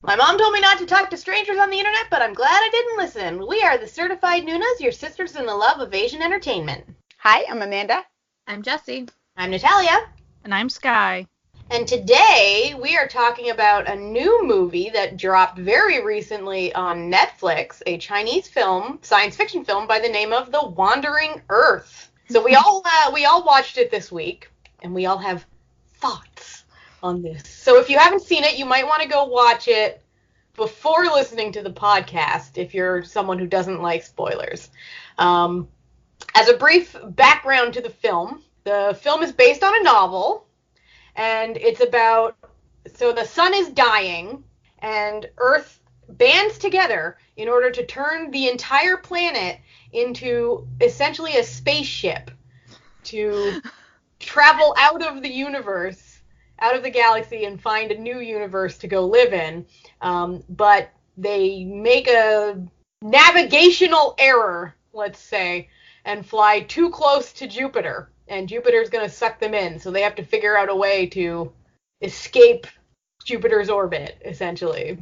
My mom told me not to talk to strangers on the internet, but I'm glad I didn't listen. We are the Certified Nunas, your sisters in the love of Asian entertainment. Hi, I'm Amanda. I'm Jessie. I'm Natalia. And I'm Sky. And today we are talking about a new movie that dropped very recently on Netflix, a Chinese film, science fiction film by the name of The Wandering Earth. So we all watched it this week, and we all have thoughts on this. So if you haven't seen it, you might want to go watch it before listening to the podcast if you're someone who doesn't like spoilers. As a brief background to the film is based on a novel, and it's about, so the sun is dying, and Earth bands together in order to turn the entire planet into essentially a spaceship to travel out of the universe, out of the galaxy, and find a new universe to go live in. But they make a navigational error, let's say, and fly too close to Jupiter. And Jupiter's going to suck them in, so they have to figure out a way to escape Jupiter's orbit, essentially,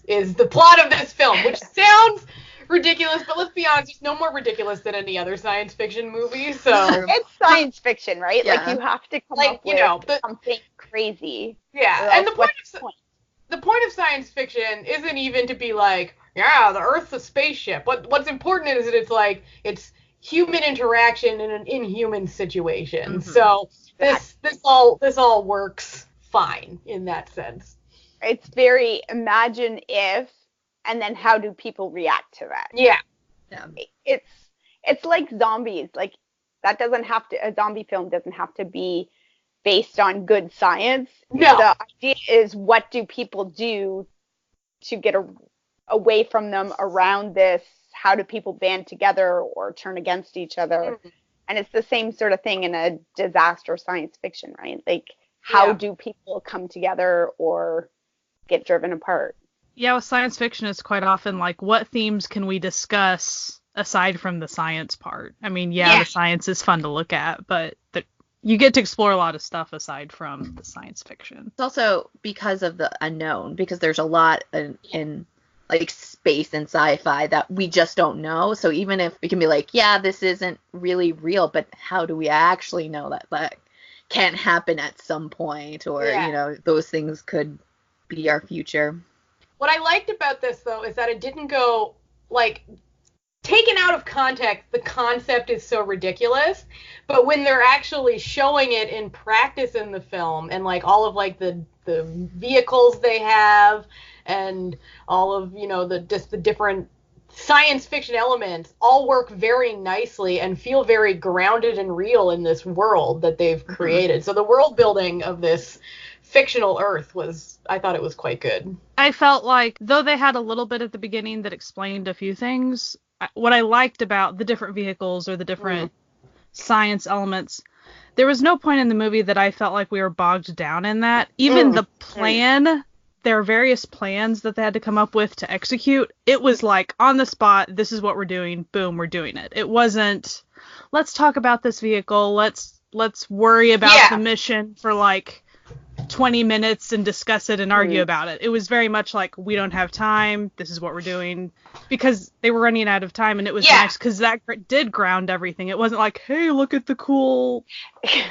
is the plot of this film, which sounds ridiculous, but let's be honest, it's no more ridiculous than any other science fiction movie, so... It's science fiction, right? Yeah. Like, you have to come Like, up with something crazy. Yeah, and the point of science fiction isn't even to be like, yeah, the Earth's a spaceship. What's important is that it's human interaction in an inhuman situation. Mm-hmm. So this all works fine in that sense. It's very imagine if, and then how do people react to that? Yeah. It's like zombies. Like, that doesn't have to, a zombie film doesn't have to be based on good science. No. The idea is, what do people do to get away from them around this? How do people band together or turn against each other? Mm-hmm. And it's the same sort of thing in a disaster science fiction, right? Like, how do people come together or get driven apart? Yeah, with science fiction, it's quite often like, what themes can we discuss aside from the science part? I mean, the science is fun to look at, but you get to explore a lot of stuff aside from the science fiction. It's also because of the unknown, because there's a lot in like space and sci-fi that we just don't know. So even if we can be like, yeah, this isn't really real, but how do we actually know that can't happen at some point, or those things could be our future. What I liked about this, though, is that it didn't go, like, taken out of context, the concept is so ridiculous, but when they're actually showing it in practice in the film, and, like, all of, like, the vehicles they have, and all of, the different science fiction elements all work very nicely and feel very grounded and real in this world that they've created. Mm-hmm. So the world building of this fictional Earth I thought it was quite good. I felt like, though they had a little bit at the beginning that explained a few things, what I liked about the different vehicles or the different science elements, there was no point in the movie that I felt like we were bogged down in that. Even the plan, there are various plans that they had to come up with to execute. It was like, on the spot, this is what we're doing, boom, we're doing it. It wasn't, let's talk about this vehicle, let's worry about the mission for like 20 minutes and discuss it and argue about it. It was very much like, we don't have time, this is what we're doing, because they were running out of time, and it was nice because that did ground everything. It wasn't like, hey, look at the cool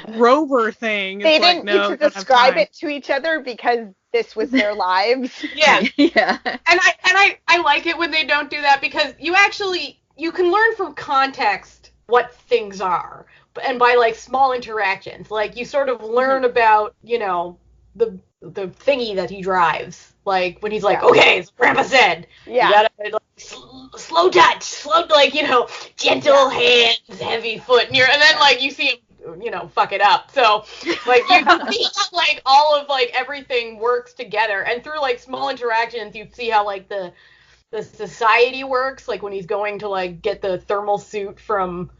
rover thing. They didn't need to describe it to each other because this was their lives. Yeah. And I like it when they don't do that, because you can learn from context what things are, and by like small interactions, like you sort of learn about, the thingy that he drives, like when he's like, okay, as Grandpa said, you gotta like, slow touch, like, gentle hands, heavy foot, and then like you see him, fuck it up. So like you see how like all of like everything works together, and through like small interactions you see how like the society works, like when he's going to like get the thermal suit from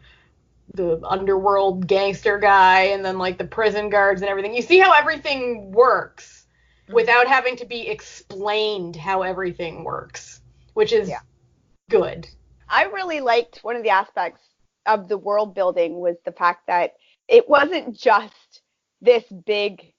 the underworld gangster guy, and then like the prison guards and everything. You see how everything works without having to be explained how everything works, which is good. I really liked one of the aspects of the world building was the fact that it wasn't just this big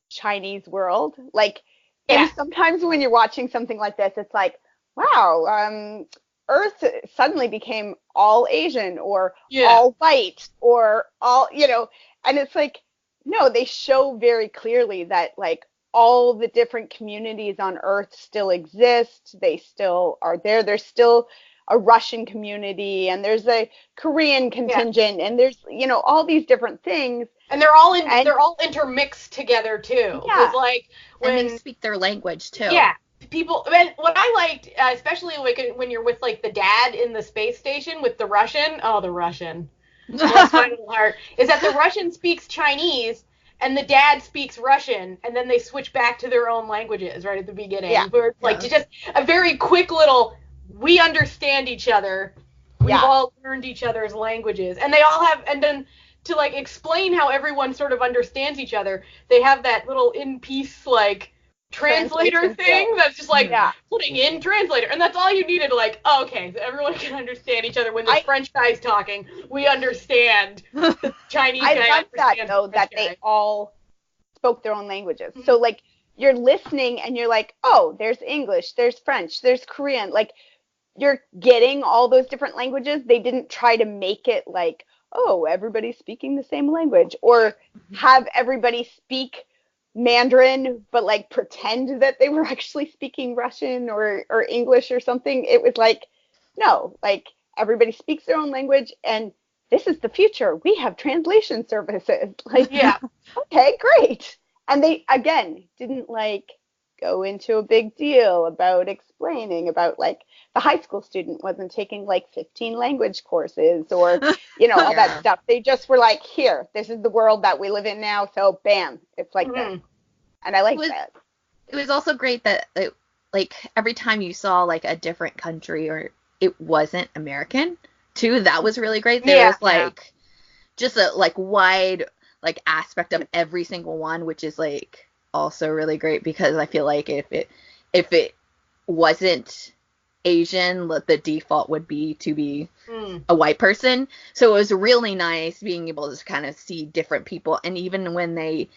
Chinese world. Like, And sometimes when you're watching something like this, it's like, wow, Earth suddenly became all Asian or all white or all, and it's like, no, they show very clearly that like all the different communities on Earth still exist. They still are there. There's still a Russian community and there's a Korean contingent and there's, all these different things. And they're all they're all intermixed together too. Yeah. Like when and they speak their language too. Yeah. People, and what I liked, especially when you're with like the dad in the space station with the Russian, the Russian, bless my little heart, is that the Russian speaks Chinese and the dad speaks Russian, and then they switch back to their own languages right at the beginning. Yeah. Where it's like just a very quick little, we understand each other. We've all learned each other's languages, and they all have, and then to like explain how everyone sort of understands each other, they have that little in piece like translator thing that's just like putting in translator, and that's all you needed, like, okay, so everyone can understand each other. When the French guy's talking, we understand the Chinese guy. I love that though, that they all spoke their own languages. So like you're listening and you're like, oh, there's English, there's French, there's Korean, like you're getting all those different languages. They didn't try to make it like, oh, everybody's speaking the same language, or have everybody speak Mandarin, but like pretend that they were actually speaking Russian or English or something. It was like, no, like everybody speaks their own language, and this is the future. We have translation services. Like, okay, great. And they, again, didn't like go into a big deal about explaining about like the high school student wasn't taking like 15 language courses or, all that stuff. They just were like, here, this is the world that we live in now. So bam, it's like this. And I like that. It was also great that like every time you saw like a different country or it wasn't American too, that was really great. There was like just a like wide like aspect of every single one, which is like also really great, because I feel like if it wasn't Asian, the default would be to be a white person. So it was really nice being able to kind of see different people, and even when they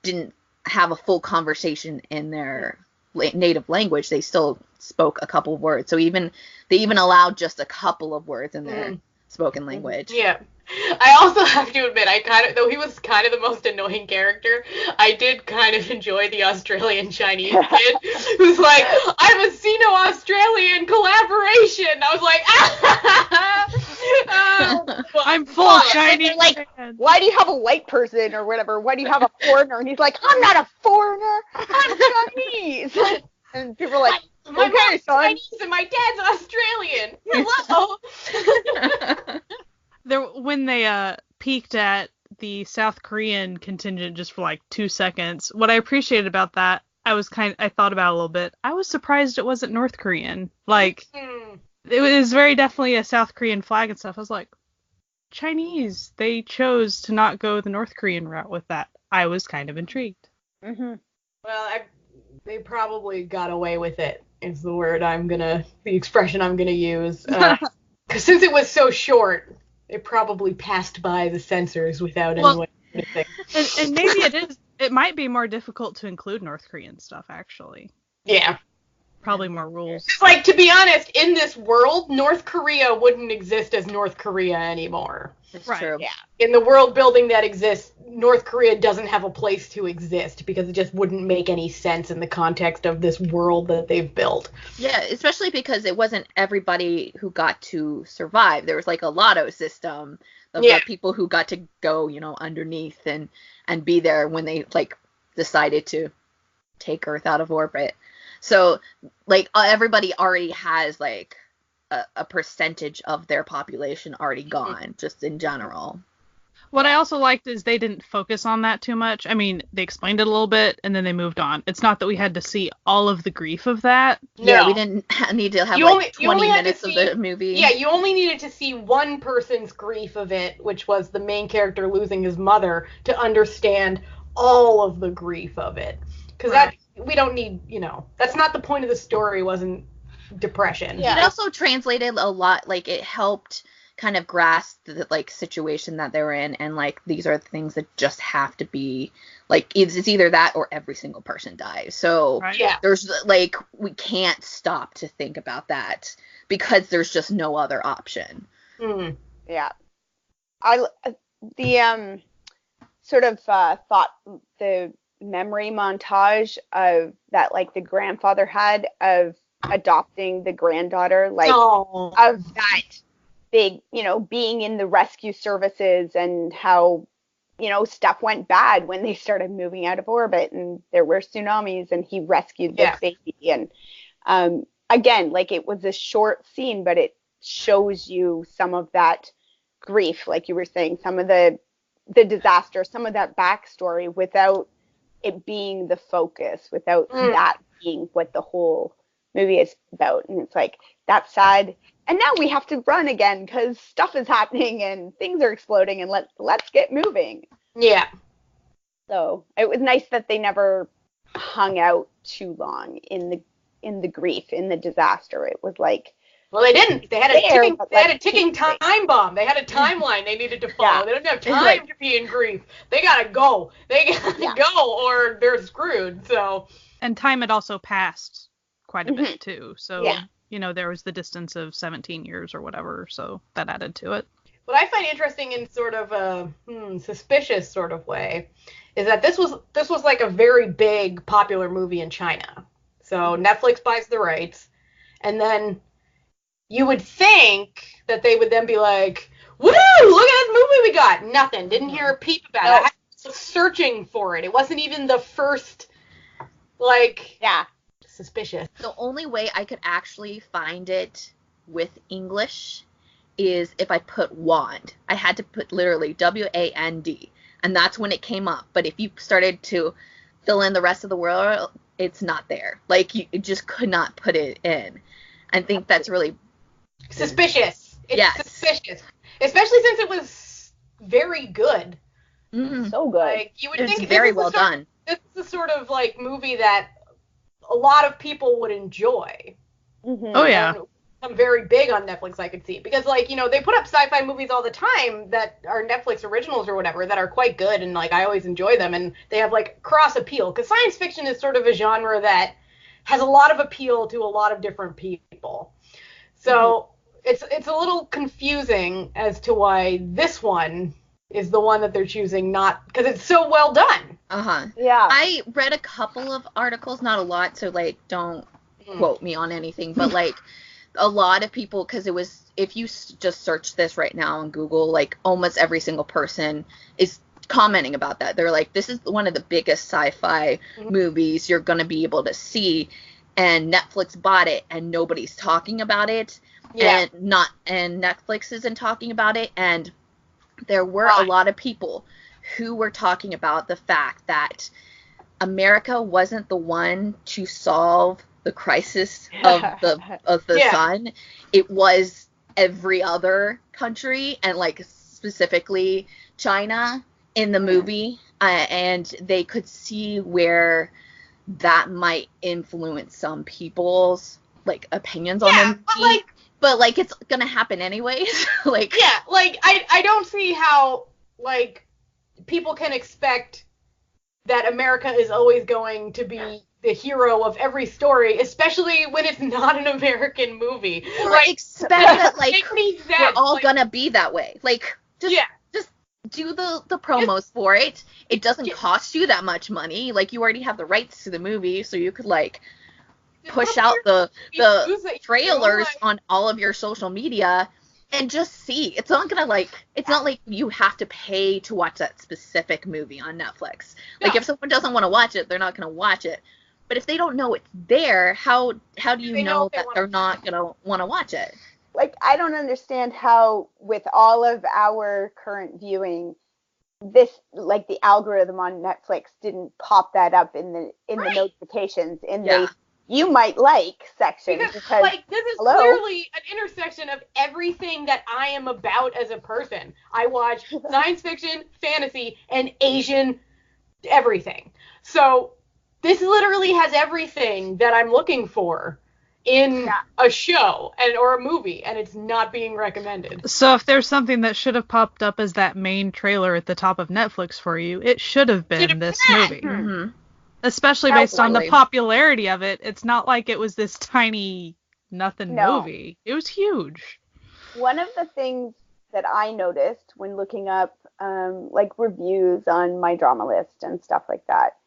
didn't have a full conversation in their native language, they still spoke a couple words. So they even allowed just a couple of words in their spoken language. Yeah. I also have to admit, though he was kind of the most annoying character, I did kind of enjoy the Australian Chinese kid who's like, I'm a Sino-Australian collaboration. I was like, I'm full Chinese. Like, why do you have a white person or whatever? Why do you have a foreigner? And he's like, I'm not a foreigner. I'm Chinese. And people are like, my okay, mom's son. Chinese and my dad's Australian. Hello. When they peeked at the South Korean contingent just for like 2 seconds, what I appreciated about that, I thought about a little bit. I was surprised it wasn't North Korean. Like, it was very definitely a South Korean flag and stuff. I was like, Chinese. They chose to not go the North Korean route with that. I was kind of intrigued. Well, they probably got away with it, is the expression I'm gonna use. Because since it was so short, it probably passed by the censors without anyone noticing. And maybe it might be more difficult to include North Korean stuff, actually. Yeah. Probably more rules. It's like, to be honest, in this world, North Korea wouldn't exist as North Korea anymore. It's true. Yeah. In the world building that exists, North Korea doesn't have a place to exist because it just wouldn't make any sense in the context of this world that they've built. Yeah, especially because it wasn't everybody who got to survive. There was like a lotto system of the people who got to go, underneath and be there when they like decided to take Earth out of orbit. So like everybody already has like a percentage of their population already gone, just in general. What I also liked is they didn't focus on that too much. I mean, they explained it a little bit and then they moved on. It's not that we had to see all of the grief of that. No. Yeah, we didn't need to have 20 minutes of the movie. Yeah, you only needed to see one person's grief of it, which was the main character losing his mother, to understand all of the grief of it. Because we don't need, that's not the point of the story, wasn't depression. Yeah. It also translated a lot, like it helped kind of grasp the like situation that they're in, and like these are the things that just have to be like it's either that or every single person dies. So Right. Yeah. there's like we can't stop to think about that because there's just no other option. Mm. Yeah. The sort of thought the memory montage of that, like the grandfather had of adopting the granddaughter, like Oh. of that big, being in the rescue services and how, stuff went bad when they started moving out of orbit and there were tsunamis and he rescued this baby. And again, like it was a short scene, but it shows you some of that grief, like you were saying, some of the disaster, some of that backstory without it being the focus, without that being what the whole movie is about. And it's like, that's sad. And now we have to run again because stuff is happening and things are exploding and let's get moving. Yeah. So it was nice that they never hung out too long in the grief, in the disaster. It was like, well, they didn't. They had a ticking keep time bomb. They had a timeline they needed to follow. Yeah. They don't have time to be in grief. They gotta go. They gotta go, or they're screwed. So. And time had also passed quite a bit too. So Yeah. there was the distance of 17 years or whatever. So that added to it. What I find interesting in sort of a suspicious sort of way is that this was like a very big popular movie in China. So Netflix buys the rights, and then you would think that they would then be like, woo, look at this movie we got. Nothing. Didn't hear a peep about it. I was searching for it. It wasn't even the first, like, suspicious. The only way I could actually find it with English is if I put wand. I had to put literally WAND, and that's when it came up. But if you started to fill in the rest of the world, it's not there. Like, you just could not put it in. I think that's really suspicious. It's suspicious. Especially since it was very good. Mm-hmm. So good. Like, you would It's think very well done. This is the sort of like movie that a lot of people would enjoy. Mm-hmm. Oh yeah. I'm very big on Netflix, I could see. Because, like, they put up sci-fi movies all the time that are Netflix originals or whatever that are quite good, and, like, I always enjoy them, and they have, like, cross-appeal. Because science fiction is sort of a genre that has a lot of appeal to a lot of different people. So it's a little confusing as to why this one is the one that they're choosing, not because it's so well done. Uh-huh. Yeah. I read a couple of articles, not a lot, so, like, don't quote me on anything, but, like, a lot of people, because it was, if you just search this right now on Google, like, almost every single person is commenting about that. They're like, this is one of the biggest sci-fi movies you're going to be able to see, and Netflix bought it, and nobody's talking about it, and Netflix isn't talking about it, and there were a lot of people who were talking about the fact that America wasn't the one to solve the crisis of the sun. It was every other country, and like specifically China in the movie, and they could see where that might influence some people's like opinions on them. But like it's gonna happen anyways. Like I don't see how like people can expect that America is always going to be the hero of every story, especially when it's not an American movie. Or like, expect that like we're all gonna be that way. Like just do the promos for it. It doesn't cost you that much money. Like you already have the rights to the movie, so you could like push out the trailers on all of your social media and just see. It's not gonna like it's not like you have to pay to watch that specific movie on Netflix. Like if someone doesn't want to watch it, they're not gonna watch it. But if they don't know it's there, how do you know that they're not gonna want to watch it? Like I don't understand how with all of our current viewing, this like the algorithm on Netflix didn't pop that up in the notifications in the you might like section because like this is clearly an intersection of everything that I am about as a person. I watch science fiction, fantasy, and Asian everything. So this literally has everything that I'm looking for in a show or a movie, and it's not being recommended. So if there's something that should have popped up as that main trailer at the top of Netflix for you, it should have been this movie. Mm-hmm. Especially based on the popularity of it. It's not like it was this tiny nothing movie. It was huge. One of the things that I noticed when looking up like reviews on My Drama List and stuff like that,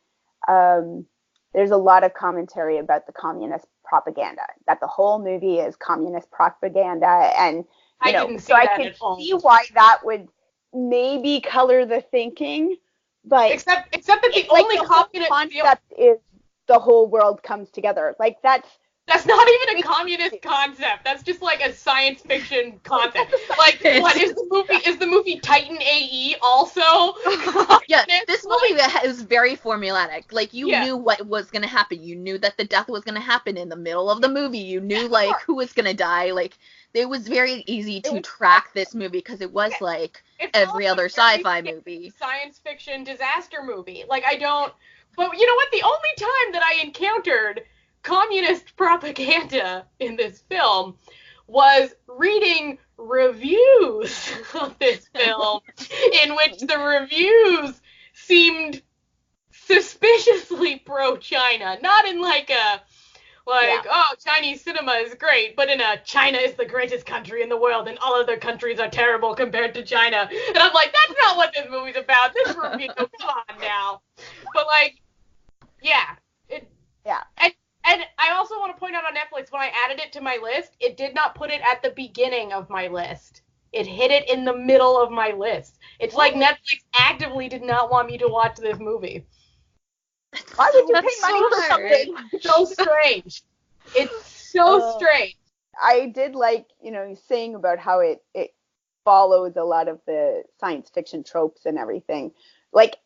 there's a lot of commentary about the communist propaganda, that the whole movie is communist propaganda, and I didn't see so that I could at all. see why that would maybe color the thinking, but except that the only communist concept is the whole world comes together. Like that's not even a communist concept. That's just like a science fiction concept. Like, what is the movie? Is the movie Titan AE also? Yeah, this movie was very formulaic. Like, you knew what was going to happen. You knew that the death was going to happen in the middle of the movie. You knew, like, who was going to die. Like, it was very easy to track this movie because it was, like, every other sci-fi movie. Science fiction disaster movie. Like, but you know what? The only time that I encountered communist propaganda in this film was reading reviews of this film, in which the reviews seemed suspiciously pro-China. Not in oh, Chinese cinema is great, but in China is the greatest country in the world and all other countries are terrible compared to China. And I'm like, that's not what this movie's about. This review, come on now. But And I also want to point out on Netflix, when I added it to my list, it did not put it at the beginning of my list. It hit it in the middle of my list. It's like Netflix actively did not want me to watch this movie. Why would you pay money for something so strange? It's so strange. I did like, saying about how it follows a lot of the science fiction tropes and everything. Like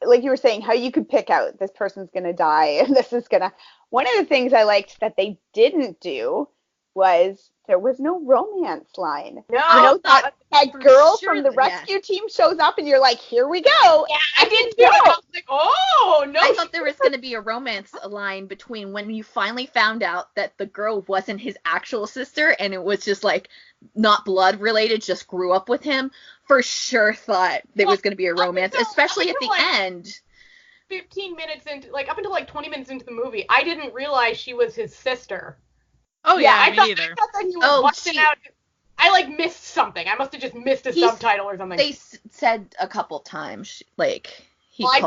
you were saying, how you could pick out this person's going to die and this is going to... One of the things I liked that they didn't do was there was no romance line. No. That girl from the rescue team shows up and you're like, here we go. Yeah, I didn't do it. I was like, oh, no. I thought there was going to be a romance line between when you finally found out that the girl wasn't his actual sister and it was just like not blood related, just grew up with him. For sure thought there was going to be a romance, especially at the end. 15 minutes into, up until 20 minutes into the movie, I didn't realize she was his sister. Oh yeah, me neither. I thought that he was busting out. I missed something. I must have just missed a subtitle or something. They said a couple times, I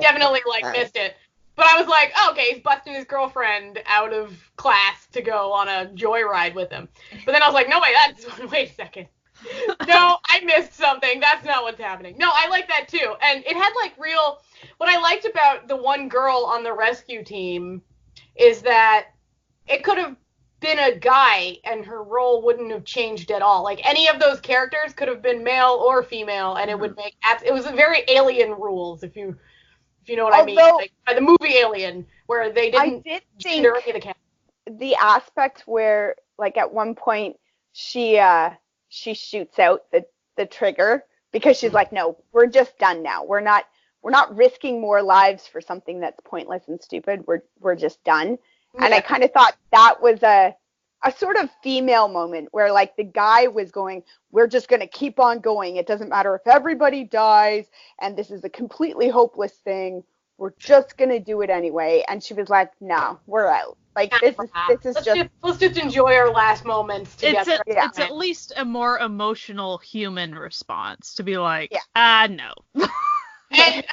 definitely missed it. But I was like, oh, okay, he's busting his girlfriend out of class to go on a joyride with him. But then I was like, no, wait a second. No, I missed something. That's not what's happening. No, I like that too. And it had what I liked about the one girl on the rescue team is that it could have been a guy and her role wouldn't have changed at all. Any of those characters could have been male or female and it would make it was a very Alien rules if you know what I mean. By the movie Alien, where they didn't gender any of the characters. The aspect where at one point she shoots out the trigger because she's like, no, we're just done now. We're not risking more lives for something that's pointless and stupid. We're just done. Yeah. And I kind of thought that was a sort of female moment where the guy was going, we're just going to keep on going. It doesn't matter if everybody dies and this is a completely hopeless thing. We're just going to do it anyway. And she was like, no, we're out. This is let's just enjoy our last moments together. It's at least a more emotional human response to be like, no. And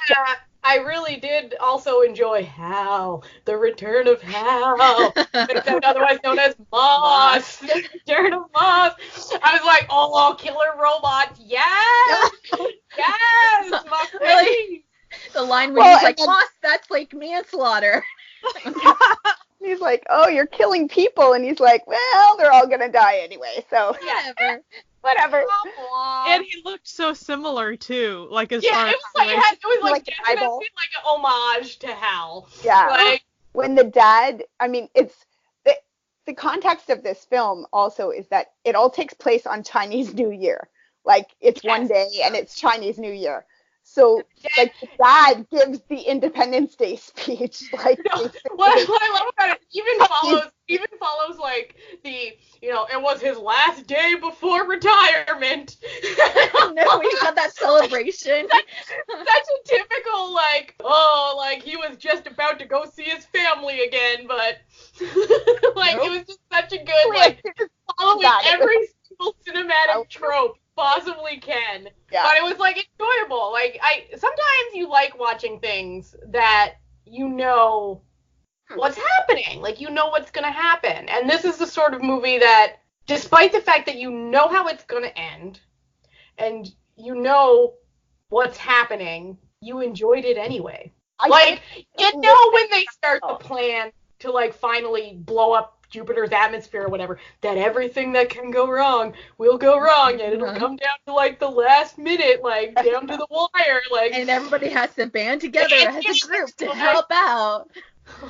I really did also enjoy Hal, the return of Hal, otherwise known as Moss, the return of Moss. I was like, oh, killer robots, yes, yes, Moss. Really? The line where he's like, Moss, that's manslaughter. He's like, oh, you're killing people. And he's like, well, they're all going to die anyway. So whatever. And he looked so similar, too. As far as... it was definitely an homage to Hal. Yeah. When the dad, it's... The context of this film also is that it all takes place on Chinese New Year. It's one day and it's Chinese New Year. So, the dad gives the Independence Day speech. What I love about it even follows it was his last day before retirement. No, we got that celebration. Such a typical, he was just about to go see his family again, but, Nope. it was just such a good, following every single cinematic trope possibly can. Yeah. But it was, enjoyable. Sometimes you like watching things that what's happening. What's going to happen. And this is the sort of movie that, despite the fact that you know how it's going to end, and you know what's happening, you enjoyed it anyway. When they start the plan to, finally blow up Jupiter's atmosphere or whatever, that everything that can go wrong will go wrong, and it'll come down to, the last minute, down to the wire, And everybody has to band together as a group to help out.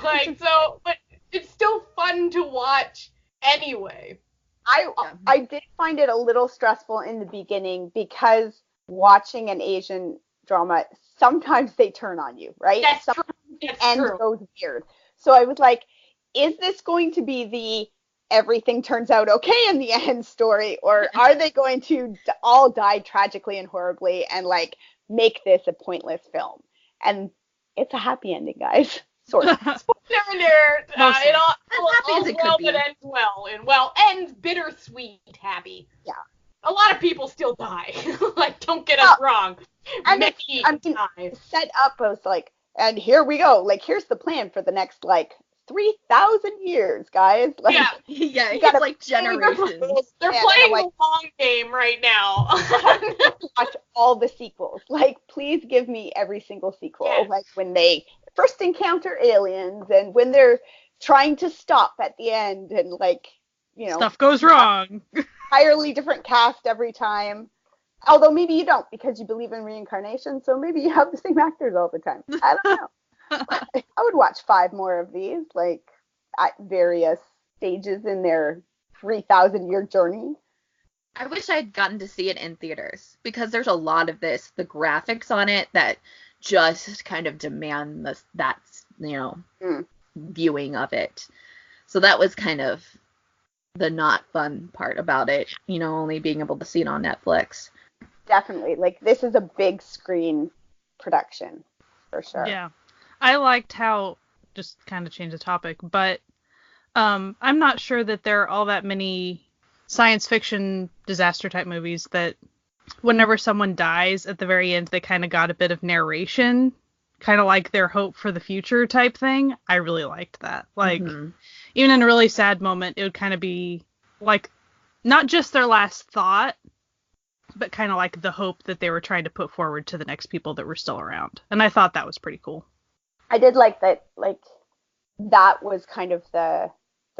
But it's still fun to watch anyway. I did find it a little stressful in the beginning because watching an Asian drama, sometimes they turn on you, right? That's sometimes true. the end goes weird. So I was like, is this going to be the everything turns out okay in the end story, or are they going to all die tragically and horribly and make this a pointless film? And it's a happy ending, guys. Sort of. Spoiler alert! It ends well, and ends bittersweet happy. Yeah. A lot of people still die. Don't get us wrong. And Mickey dies. Set up as and here we go. Here's the plan for the next 3,000 years, guys. Yeah, it's generations. They're playing the long game right now. Watch all the sequels. Please give me every single sequel. Yes. When they first encounter aliens, and when they're trying to stop at the end, and stuff goes wrong. Entirely different cast every time. Although maybe you don't, because you believe in reincarnation, so maybe you have the same actors all the time. I don't know. I would watch 5 more of these, at various stages in their 3,000-year journey. I wish I'd gotten to see it in theaters, because there's a lot of the graphics on it that just kind of demand that viewing of it. So that was kind of the not fun part about it, only being able to see it on Netflix. Definitely. This is a big screen production, for sure. Yeah. I liked how, just kind of change the topic, but I'm not sure that there are all that many science fiction disaster type movies that whenever someone dies at the very end, they kind of got a bit of narration, kind of like their hope for the future type thing. I really liked that. Even in a really sad moment, it would kind of be not just their last thought, but kind of the hope that they were trying to put forward to the next people that were still around. And I thought that was pretty cool. I did like that, that was kind of the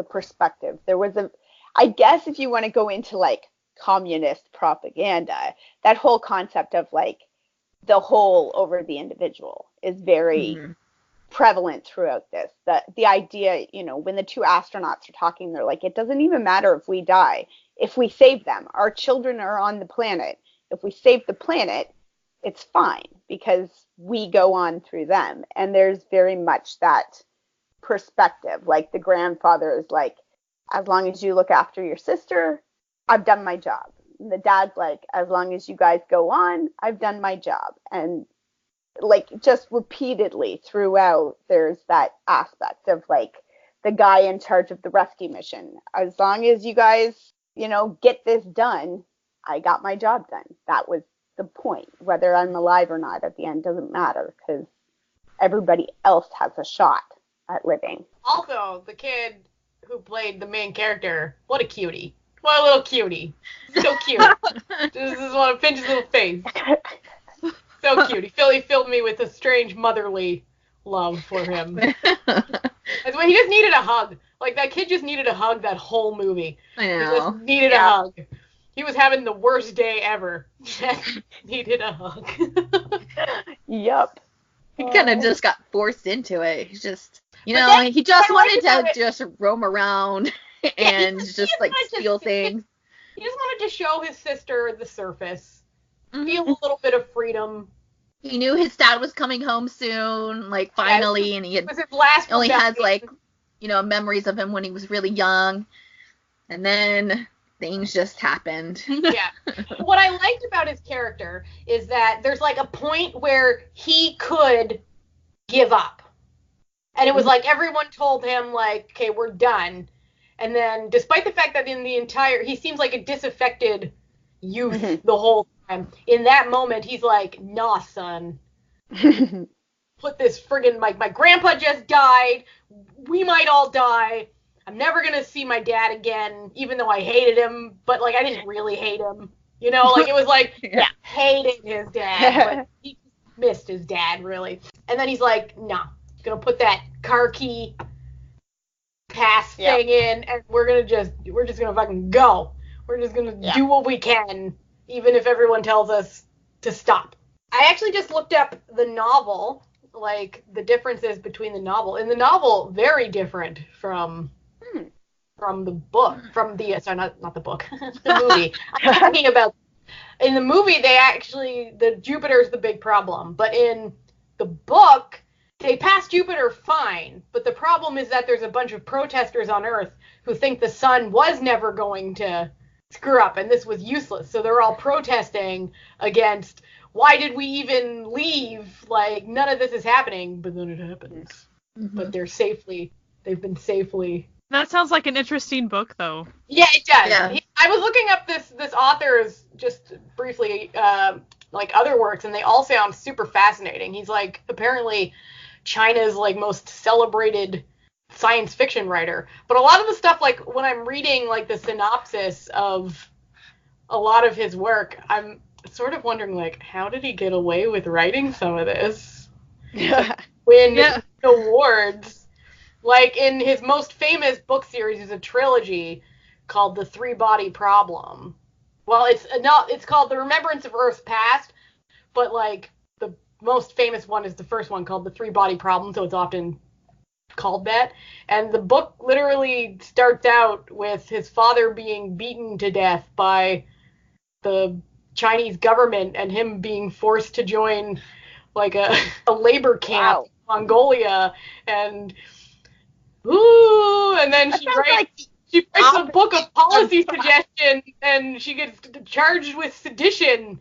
perspective. There was I guess if you want to go into communist propaganda, that whole concept of the whole over the individual is very prevalent throughout this. The idea, when the 2 astronauts are talking, they're it doesn't even matter if we die. If we save them, our children are on the planet. If we save the planet, it's fine because we go on through them. And there's very much that perspective. The grandfather is as long as you look after your sister, I've done my job. And the dad's as long as you guys go on, I've done my job. And just repeatedly throughout, there's that aspect of the guy in charge of the rescue mission. As long as you guys, get this done, I got my job done. That was the point. Whether I'm alive or not at the end doesn't matter, because everybody else has a shot at living. Also, the kid who played the main character, what a cutie. What a little cutie. So cute. This is one of Finch's little face. So cute. He filled me with a strange motherly love for him. That's when he just needed a hug. That kid just needed a hug that whole movie. I know. He just needed a hug. He was having the worst day ever. Needed a hug. Yep. He kind of just got forced into it. He's just, he just wanted to just roam around and just steal things. He just wanted to show his sister the surface. Feel a little bit of freedom. He knew his dad was coming home soon, finally, and he had it was his last only has memories of him when he was really young. And then things just happened. Yeah. What I liked about his character is that there's like a point where he could give up. And it was like everyone told him like, okay, we're done. And then despite the fact that he seems like a disaffected youth the whole time, in that moment he's like, nah, son. Put this friggin' my grandpa just died. We might all die. I'm never gonna see my dad again, even though I hated him, but like I didn't really hate him. You know, like it was like hating his dad, but he missed his dad really. And then he's like, nah, gonna put that car key pass thing in, and we're just gonna fucking go. We're just gonna do what we can, even if everyone tells us to stop. I actually just looked up the novel, like the differences between the novel. In the novel, very different from the book, sorry, not the book, the movie. I'm talking about, in the movie, the Jupiter's the big problem, but in the book, they pass Jupiter fine, but the problem is that there's a bunch of protesters on Earth who think the sun was never going to screw up, and this was useless, so they're all protesting against, why did we even leave, like, none of this is happening, but then it happens. But they've been safely... That sounds like an interesting book, though. Yeah, it does. Yeah. I was looking up this author's, just briefly, like, other works, and they all sound super fascinating. He's, like, apparently China's, like, most celebrated science fiction writer. But a lot of the stuff, like, when I'm reading, like, the synopsis of a lot of his work, I'm sort of wondering, like, how did he get away with writing some of this? Win awards. Like, in his most famous book series is a trilogy called The Three-Body Problem. Well, it's called The Remembrance of Earth's Past, but, like, the most famous one is the first one called The Three-Body Problem, so it's often called that. And the book literally starts out with his father being beaten to death by the Chinese government and him being forced to join, like, a labor camp in Mongolia, and... Ooh, and then she writes a book of policy suggestions, and she gets charged with sedition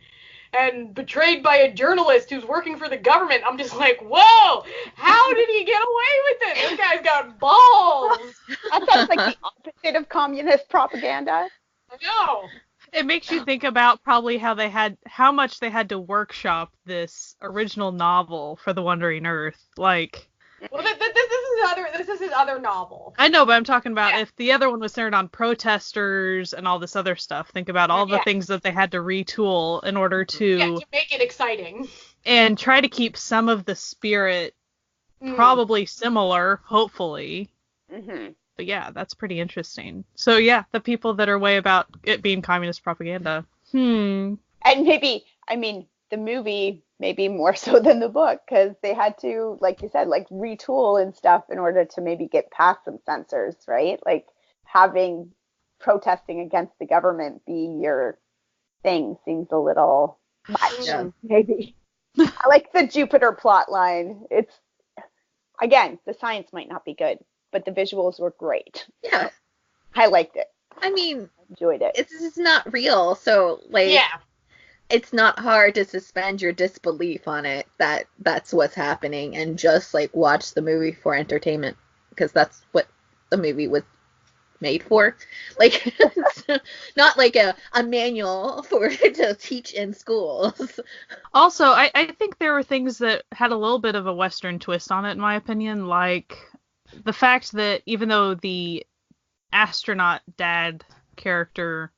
and betrayed by a journalist who's working for the government. I'm just like, whoa, how did he get away with it? This guy's got balls. That sounds like the opposite of communist propaganda. I know. It makes you think about probably how much they had to workshop this original novel for The Wandering Earth. Like, well, this is his other novel. I know, but I'm talking about if the other one was centered on protesters and all this other stuff. Think about all the things that they had to retool in order to make it exciting. And try to keep some of the spirit probably similar, hopefully. Mm-hmm. But yeah, that's pretty interesting. So yeah, the people that are way about it being communist propaganda. And maybe, I mean, the movie maybe more so than the book, because they had to, like you said, like retool and stuff in order to maybe get past some censors, right? Like having protesting against the government be your thing seems a little much, maybe. I like the Jupiter plot line. It's, again, the science might not be good, but the visuals were great. Yeah. I liked it. I mean, enjoyed it. It's not real, so, like... Yeah. It's not hard to suspend your disbelief on it that that's what's happening and just, like, watch the movie for entertainment, because that's what the movie was made for. Like, it's not like a manual for to teach in schools. Also, I think there were things that had a little bit of a Western twist on it, in my opinion, like the fact that even though the astronaut dad character,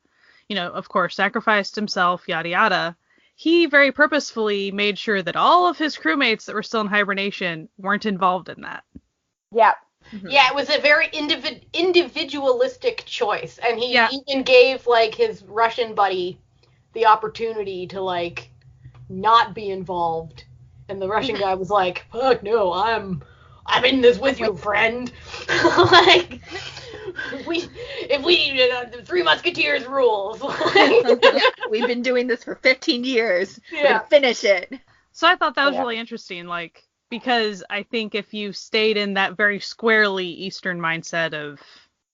you know, of course, sacrificed himself, yada yada, he very purposefully made sure that all of his crewmates that were still in hibernation weren't involved in that. Yeah. Mm-hmm. Yeah, it was a very individualistic choice, and he even gave, like, his Russian buddy the opportunity to, like, not be involved, and the Russian guy was like, fuck no, I'm in this with you, friend. Like, the Three Musketeers rules. We've been doing this for 15 years. We're gonna finish it. So I thought that was really interesting, like, because I think if you stayed in that very squarely Eastern mindset of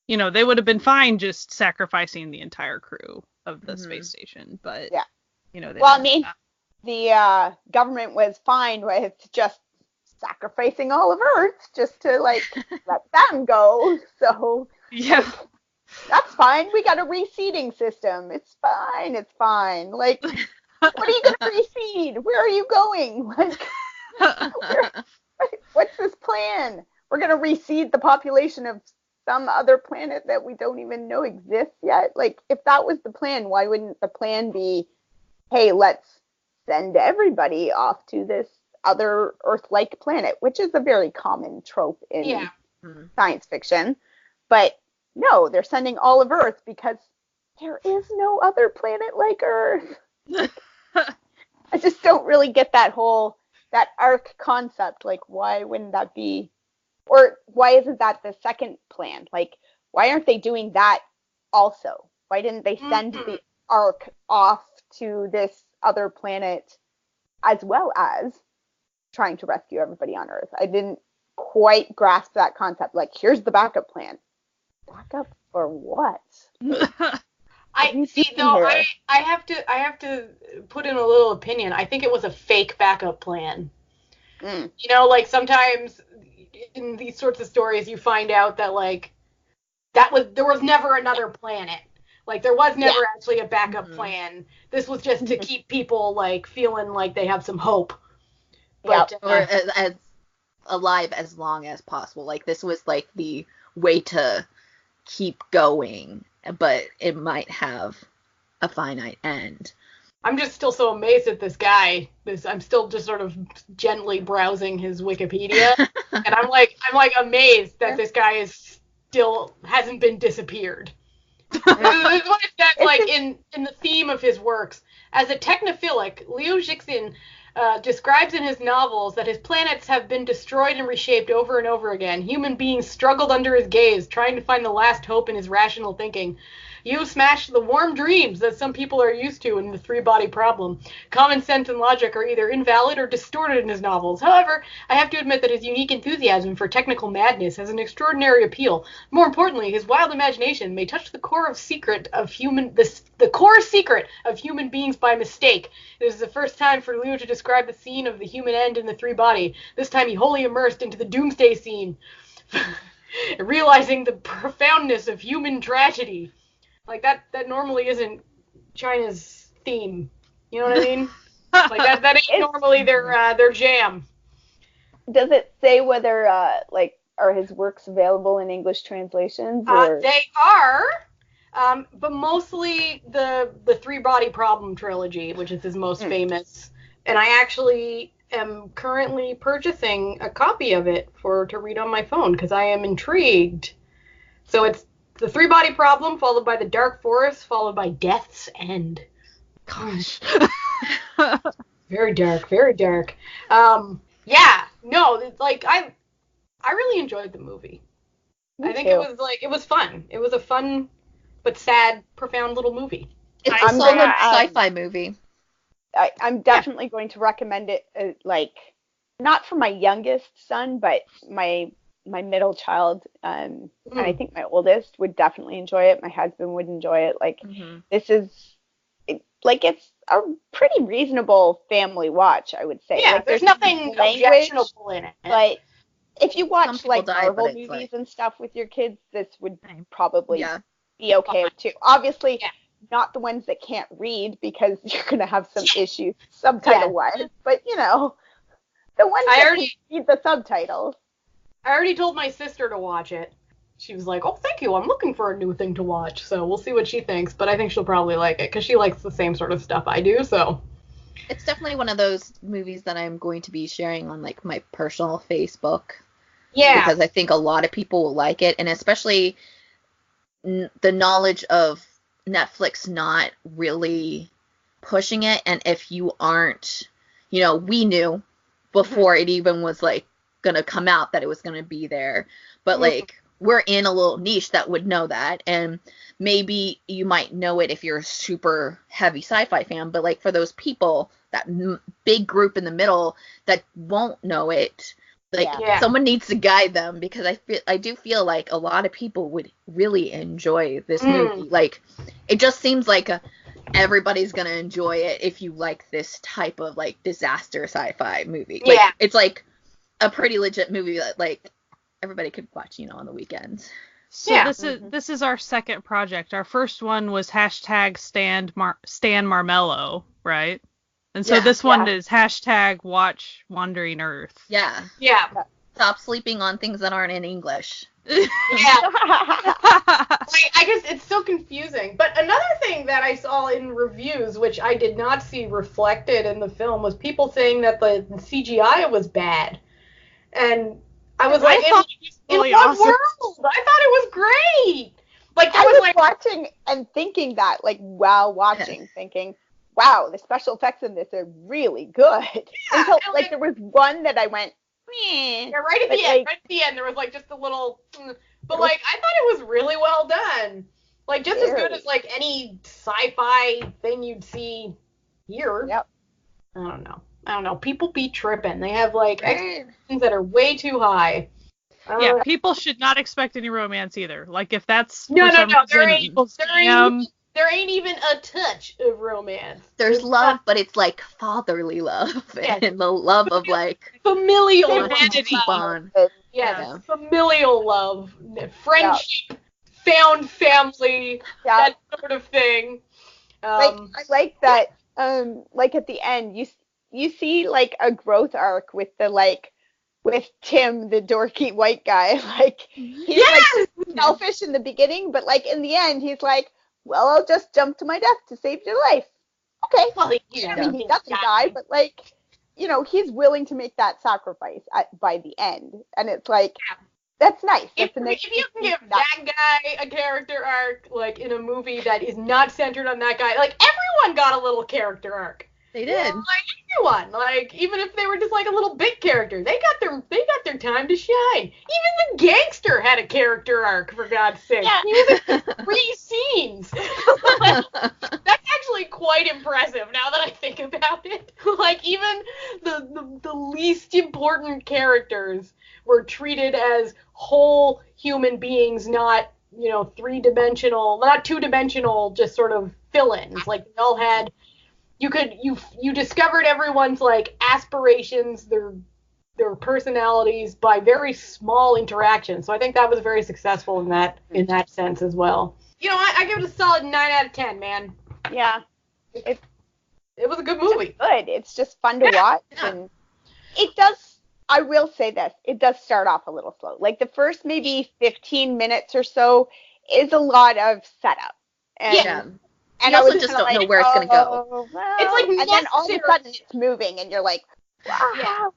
they would have been fine just sacrificing the entire crew of the space station. But, Yeah. they Well, didn't I do mean, that. the government was fine with just sacrificing all of Earth just to, like, let them go. So, Yeah. like, that's fine. We got a reseeding system. It's fine. It's fine. Like, what are you going to reseed? Where are you going? Like, what's this plan? We're going to reseed the population of some other planet that we don't even know exists yet. Like, if that was the plan, why wouldn't the plan be, hey, let's send everybody off to this other Earth-like planet, which is a very common trope in science fiction. But no, they're sending all of Earth because there is no other planet like Earth. I just don't really get that arc concept. Like, why wouldn't that be, or why isn't that the second plan? Like, why aren't they doing that also? Why didn't they send the arc off to this other planet as well as trying to rescue everybody on Earth? I didn't quite grasp that concept. Like, here's the backup plan. Backup for what? I see though. I have to put in a little opinion. I think it was a fake backup plan. Like sometimes in these sorts of stories, you find out that like there was never another planet. Like there was never actually a backup plan. This was just to keep people like feeling like they have some hope. But, or as alive as long as possible. Like this was like the way to keep going, but it might have a finite end. I'm just still so amazed at this guy. I'm still just sort of gently browsing his Wikipedia, and I'm like amazed that this guy hasn't been disappeared. This is what it says, like in the theme of his works. As a technophilic, Liu Cixin describes in his novels that his planets have been destroyed and reshaped over and over again. Human beings struggled under his gaze, trying to find the last hope in his rational thinking. You smashed the warm dreams that some people are used to in the three-body problem. Common sense and logic are either invalid or distorted in his novels. However, I have to admit that his unique enthusiasm for technical madness has an extraordinary appeal. More importantly, his wild imagination may touch the core secret of human beings by mistake. It is the first time for Liu to describe the scene of the human end in the three-body. This time he wholly immersed into the doomsday scene, realizing the profoundness of human tragedy. Like, that normally isn't China's theme. You know what I mean? Like, that ain't normally their jam. Does it say whether, are his works available in English translations? Or? They are, but mostly the Three-Body Problem trilogy, which is his most famous. And I actually am currently purchasing a copy of it to read on my phone, because I am intrigued. So it's the Three-Body Problem, followed by the Dark Forest, followed by Death's End. Gosh. Very dark, very dark. Yeah, no, it's like I really enjoyed the movie. Me I think too. it was fun. It was a fun but sad, profound little movie. It's I'm a solid gonna, sci-fi movie. I'm definitely going to recommend it, not for my youngest son, but my middle child, and I think my oldest would definitely enjoy it. My husband would enjoy it. Like, this is, it's a pretty reasonable family watch, I would say. Yeah, like, there's nothing objectionable in it. But if you watch, Marvel but movies and stuff with your kids, this would probably be okay fine. too. Obviously, not the ones that can't read, because you're going to have some issues subtitle-wise. But, the ones that can read the subtitles. I already told my sister to watch it. She was like, oh, thank you, I'm looking for a new thing to watch. So we'll see what she thinks, but I think she'll probably like it, because she likes the same sort of stuff I do, so. It's definitely one of those movies that I'm going to be sharing on, my personal Facebook. Yeah. Because I think a lot of people will like it, and especially the knowledge of Netflix not really pushing it, and if you aren't, we knew before it even was, gonna come out that it was gonna be there, but we're in a little niche that would know that, and maybe you might know it if you're a super heavy sci-fi fan, but for those people, that big group in the middle that won't know it, Like, Yeah. someone needs to guide them, because I do feel like a lot of people would really enjoy this movie. Like, it just seems like everybody's gonna enjoy it if you like this type of, like, disaster sci-fi movie. Like, Yeah. it's like a pretty legit movie that, like, everybody could watch, on the weekends. So Yeah. this is our second project. Our first one was hashtag Stan Marmello, right? And so Yeah. this one is hashtag Watch Wandering Earth. Yeah. Yeah. Stop sleeping on things that aren't in English. Yeah. I guess it's so confusing. But another thing that I saw in reviews, which I did not see reflected in the film, was people saying that the CGI was bad. And I was like, in really what awesome. world? I thought it was great. Like, I there was was like, watching and thinking that, like, while watching, thinking, wow, the special effects in this are really good. Until, and, like, there was one that I went, meh. yeah, right at But, the end. like- Right at the end, there was like just a little, but like I thought it was really well done. Like just as good Very. as like any sci-fi thing you'd see here. Yep. I don't know. People be tripping. They have like Right. expectations that are way too high. Yeah, people should not expect any romance either. Like, if that's No, for some there reason ain't, people there see ain't, there ain't even a touch of romance. There's love, but it's like fatherly love, Yes. and the love of, like, Familial let's humanity. keep on. Yes, Yeah. familial love, friendship, found family, Yeah. that sort of thing. I like that, like, at the end, you see, like, a growth arc with with Tim, the dorky white guy. Like, he's, like, selfish in the beginning, but, like, in the end, he's like, well, I'll just jump to my death to save your life. Okay. Well, I mean, he doesn't die, but, like, he's willing to make that sacrifice by the end. And it's like, that's nice. If That's a nice you can give that guy a character arc, like, in a movie that is not centered on that guy, like, everyone got a little character arc. They did. Like, everyone. Like, even if they were just, like, a little bit character, they got their time to shine. Even the gangster had a character arc, for God's sake. Yeah. He was in 3 scenes. That's actually quite impressive now that I think about it. Like, even the least important characters were treated as whole human beings, not, 3-dimensional, not 2-dimensional, just sort of fill-ins. Like, they all had, you discovered everyone's, like, aspirations, their personalities by very small interactions. So I think that was very successful in that sense as well. I give it a solid 9 out of 10, man. Yeah. It was a good movie. Good. It's just fun to watch. Yeah. And it does, I will say this, it does start off a little slow. Like, the first maybe 15 minutes or so is a lot of setup. And, Yeah. And You I also was just kinda don't know where it's gonna go. oh, well. It's like and then all of a necessary. sudden it's moving, and you're like,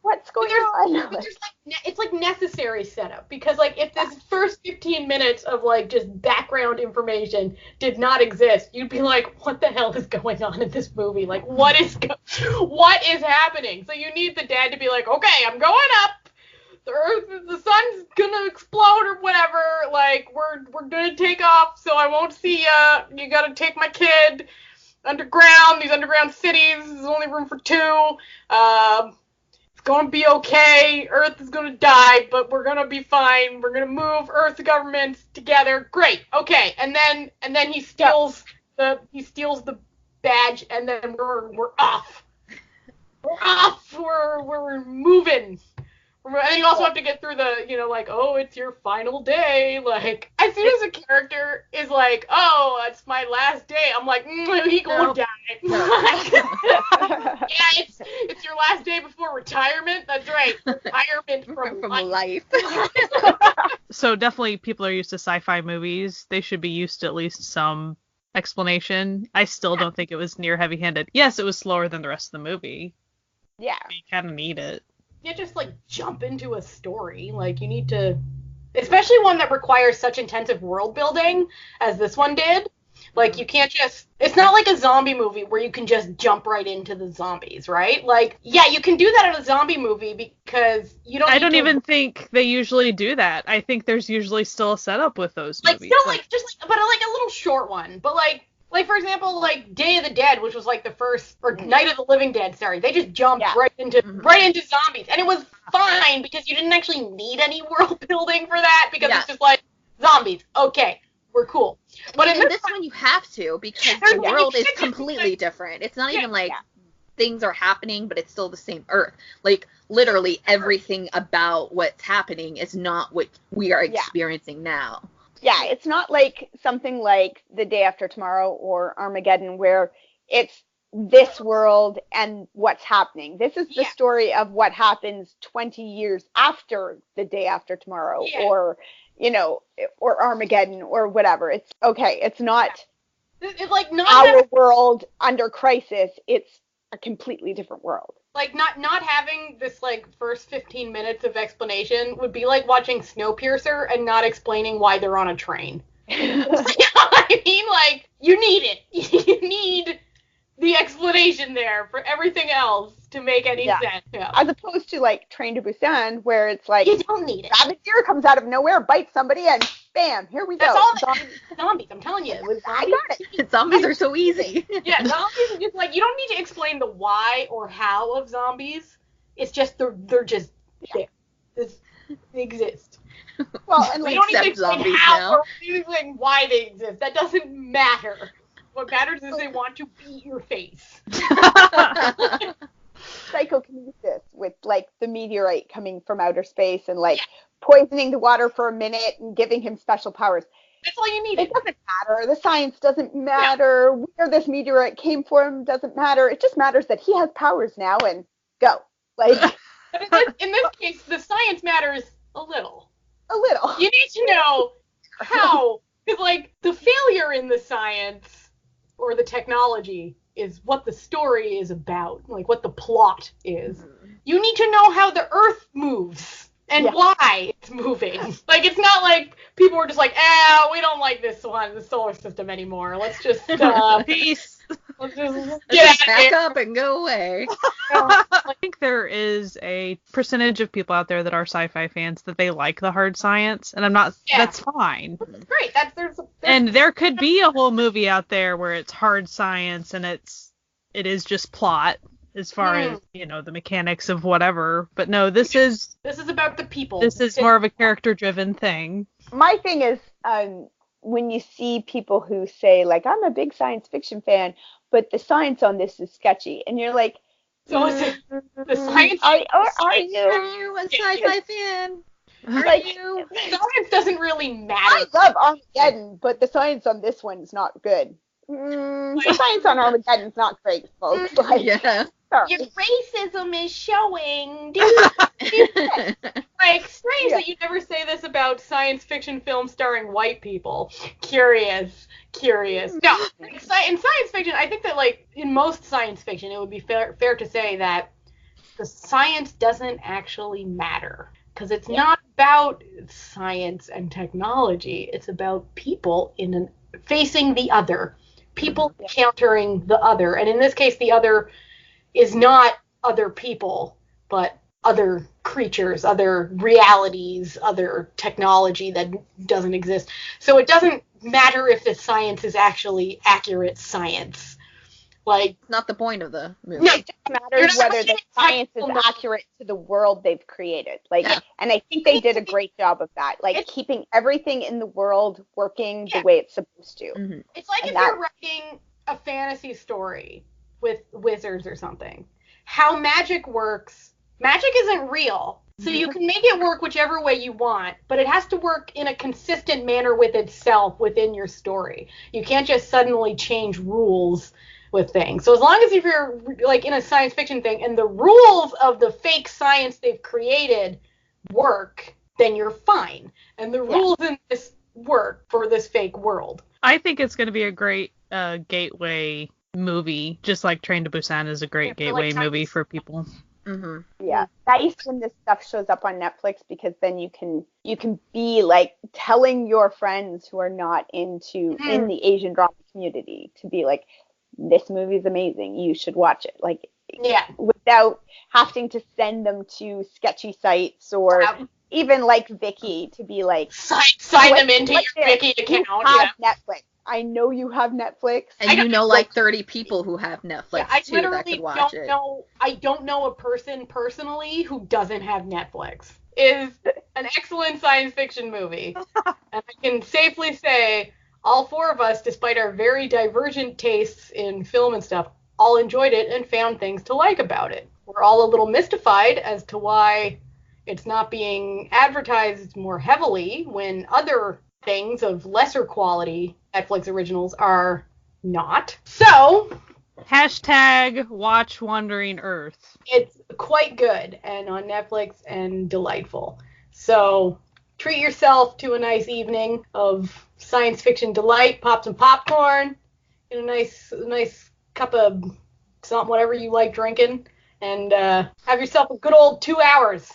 what's going on? But it's like necessary setup, because like if this first 15 minutes of like just background information did not exist, you'd be like, what the hell is going on in this movie? Like, what is happening? So you need the dad to be like, okay, I'm going up. The sun's gonna explode or whatever. Like, we're gonna take off, so I won't see ya. You gotta take my kid underground. These underground cities. There's only room for 2. It's gonna be okay. Earth is gonna die, but we're gonna be fine. We're gonna move Earth's governments together. Great. Okay. And then he steals the badge, and then we're off. We're off. We're moving. And then you also have to get through the, like, oh, it's your final day. Like, as soon as a character is like, oh, it's my last day, I'm like, he gonna die. Yeah, it's your last day before retirement. That's right, retirement from life. So definitely people are used to sci-fi movies. They should be used to at least some explanation. I still don't think it was near heavy-handed. Yes, it was slower than the rest of the movie. Yeah. You kind of need it. You just like jump into a story. Like, you need to, especially one that requires such intensive world building as this one did. Like, you can't just, it's not like a zombie movie where you can just jump right into the zombies, right? Like, yeah, you can do that in a zombie movie because you don't. I don't even think they usually do that. I think there's usually still a setup with those like movies. still like just like, but like a little short one. But like Like, for example, like Day of the Dead, which was like the first, or Night of the Living Dead, sorry. They just jumped right into zombies. And it was fine because you didn't actually need any world building for that because it's just like, zombies. Okay, we're cool. But in this one you have to because the world is completely different. It's not even like things are happening, but it's still the same Earth. Like, literally everything about what's happening is not what we are experiencing now. Yeah, it's not like something like The Day After Tomorrow or Armageddon where it's this world and what's happening. This is the story of what happens 20 years after The Day After Tomorrow or, you know, or Armageddon or whatever. It's okay. It's not it's like not our world under crisis. It's a completely different world. Like, not having this, like, first 15 minutes of explanation would be like watching Snowpiercer and not explaining why they're on a train. You know what I mean? Like, you need it. You need the explanation there for everything else to make any sense. Yeah. As opposed to, like, Train to Busan, where it's like, you don't need it. Rabid deer comes out of nowhere, bites somebody, and bam, here we That's go. All zombies, I'm telling you. I got it. Zombies are so easy. Yeah, zombies are just like, you don't need to explain the why or how of zombies. It's just, they're just there. They exist. Well, and like, you don't need to explain how now. or even why they exist. That doesn't matter. What matters is they want to beat your face. Psychokinesis with, like, the meteorite coming from outer space and, like, poisoning the water for a minute and giving him special powers. That's all you need. It doesn't matter. The science doesn't matter. Where this meteorite came from doesn't matter. It just matters that he has powers now and go. Like, but in this case, the science matters a little. A little. You need to know how. Because, like, the failure in the science or the technology is what the story is about, like what the plot is. Mm-hmm. You need to know how the Earth moves and why it's moving. Like, it's not like people were just like, we don't like this one, the solar system anymore. Let's just peace. Let's just get back up and go away. I think there is a percentage of people out there that are sci-fi fans that they like the hard science, and I'm not. That's fine. That's great. There's and there could be a whole movie out there where it's hard science and it is just plot as far as, you know, the mechanics of whatever. But no, this is about the people. This is more of a character-driven thing. My thing is, when you see people who say, like, I'm a big science fiction fan, but the science on this is sketchy, and you're like, so is it the science? Are you a sci-fi fan? Like, science doesn't really matter. I love Armageddon, but the science on this one's not good. The science on Armageddon's not great, folks. Like, your racism is showing. Like, strange that you never say this about science fiction films starring white people. Curious. No, like, in science fiction, I think that, like, in most science fiction, it would be fair to say that the science doesn't actually matter. Because it's not about science and technology. It's about people facing the other. People countering the other. And in this case, the other is not other people, but other creatures, other realities, other technology that doesn't exist. So it doesn't matter if the science is actually accurate science. Like, it's not the point of the movie. No, it just matters whether the science is accurate to the world they've created. Like, and I think they did a great job of that. Like, keeping everything in the world working the way it's supposed to. Mm-hmm. It's like if you're writing a fantasy story with wizards or something. How magic works. Magic isn't real. So you can make it work whichever way you want, but it has to work in a consistent manner with itself within your story. You can't just suddenly change rules with things. So as long as if you're, like, in a science fiction thing and the rules of the fake science they've created work, then you're fine. And the rules in this work for this fake world. I think it's going to be a great gateway movie, just like Train to Busan is a great gateway movie for people. Mm-hmm. Yeah, nice when this stuff shows up on Netflix, because then you can be like telling your friends who are not in the Asian drama community to be like, this movie is amazing, you should watch it. Like, without having to send them to sketchy sites or even like Vicky to be like, sign them into your Vicky account. You have Netflix. I know you have Netflix. And you know like 30 people who have Netflix I too that literally could watch it. I don't know a person personally who doesn't have Netflix. It is an excellent science fiction movie. And I can safely say all four of us, despite our very divergent tastes in film and stuff, all enjoyed it and found things to like about it. We're all a little mystified as to why it's not being advertised more heavily when other things of lesser quality Netflix originals are not. So, Hashtag watch Wandering Earth. it's quite good and on Netflix and delightful. So, treat yourself to a nice evening of science fiction delight. Pop some popcorn, get a nice cup of something, whatever you like drinking, and have yourself a good old 2 hours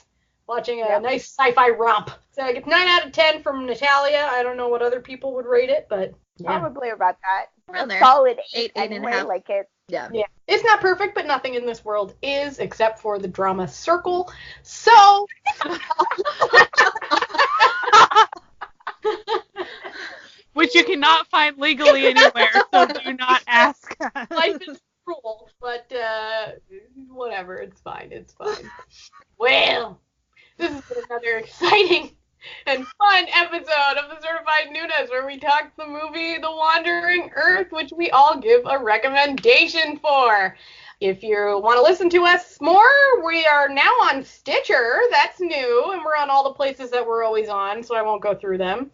watching a nice sci-fi romp. So I get 9 out of 10 from Natalia. I don't know what other people would rate it, but yeah. Probably about that. Around there. Solid 8 anyway, and a half. like it. Yeah. It's not perfect, but nothing in this world is, except for the drama circle. So Which you cannot find legally anywhere, so do not ask us. life is cruel, but whatever, it's fine. Well, this has been another exciting and fun episode of the Certified Nunas, where we talked the movie The Wandering Earth, which we all give a recommendation for. If you want to listen to us more, we are now on Stitcher. That's new, and we're on all the places that we're always on, so I won't go through them.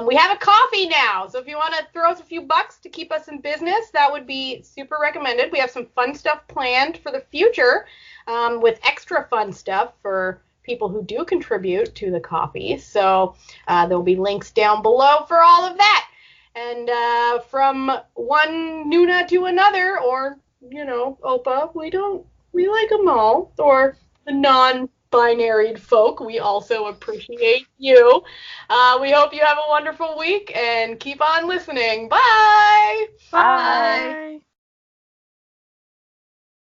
We have a coffee now, so if you want to throw us a few bucks to keep us in business, that would be super recommended. We have some fun stuff planned for the future, with extra fun stuff for people who do contribute to the coffee. So there'll be links down below for all of that. And from one Nuna to another, or Opa, we like them all, or the non-binary folk, we also appreciate you. We hope you have a wonderful week and keep on listening. Bye! Bye.